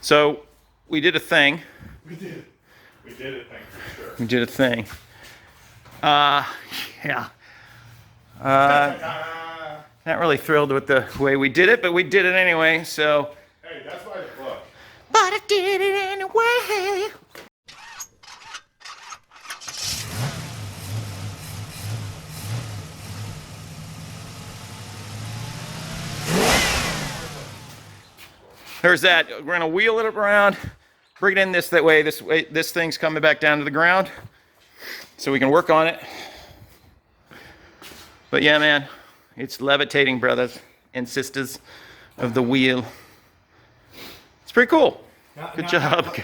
So we did a thing. We did a thing for sure. We did a thing. Yeah. Not really thrilled with the way we did it, but we did it anyway, so. Hey, that's why the book. But I did it anyway. There's that. We're gonna wheel it around, bring it in that way. This thing's coming back down to the ground, so we can work on it. But yeah, man, it's levitating, brothers and sisters of the wheel. It's pretty cool. Good job.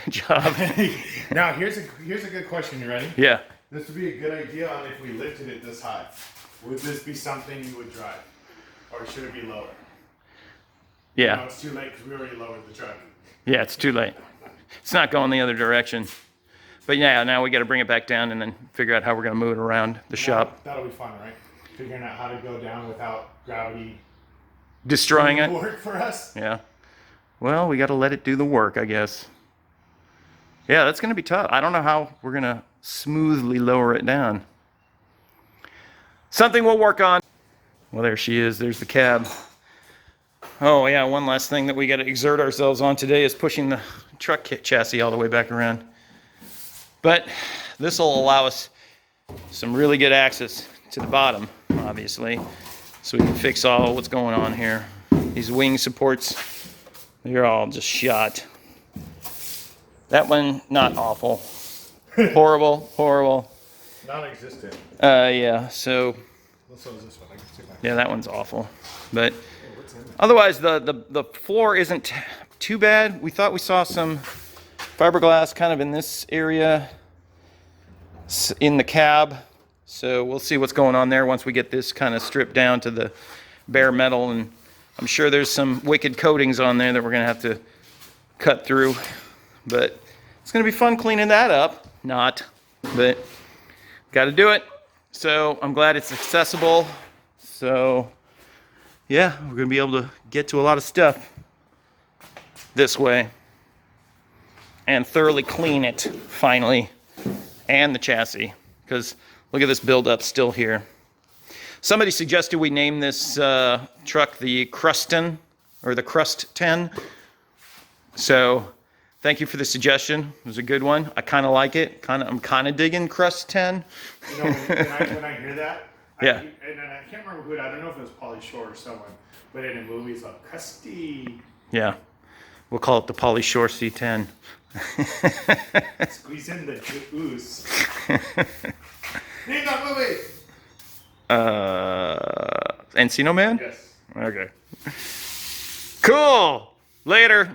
Now here's a good question. You ready? Yeah. This would be a good idea on if we lifted it this high. Would this be something you would drive, or should it be lower? Yeah. No, it's too late because we already lowered the truck. Yeah, it's too late. It's not going the other direction. But yeah, now we got to bring it back down and then figure out how we're going to move it around the shop. That'll be fun, right? Figuring out how to go down without gravity Destroying it. Work for us. Yeah. Well, we got to let it do the work, I guess. Yeah, that's going to be tough. I don't know how we're going to smoothly lower it down. Something we'll work on. Well, there she is. There's the cab. Oh yeah, one last thing that we got to exert ourselves on today is pushing the truck chassis all the way back around. But this will allow us some really good access to the bottom, obviously, so we can fix all what's going on here. These wing supports, they're all just shot. That one, not awful. Horrible, horrible. Non-existent. Yeah, so. So is this one. I can see my Yeah, that one's awful. But otherwise, the floor isn't too bad. We thought we saw some fiberglass kind of in this area in the cab. So we'll see what's going on there once we get this kind of stripped down to the bare metal. And I'm sure there's some wicked coatings on there that we're going to have to cut through. But it's going to be fun cleaning that up. Not, but got to do it. So I'm glad it's accessible. So yeah, we're going to be able to get to a lot of stuff this way and thoroughly clean it finally, and the chassis, because look at this buildup still here. Somebody suggested we name this truck the Cruston, or the Crust 10. So thank you for the suggestion. It was a good one. I kind of like it. I'm kind of digging Crust 10. You know, when I hear that, Yeah. and I can't remember who. I don't know if it was Pauly Shore or someone, but in a movie, it's like crusty. Yeah, we'll call it the Pauly Shore C10. Squeeze in the juice. Name that movie. Encino Man? Yes. Okay. Cool. Later.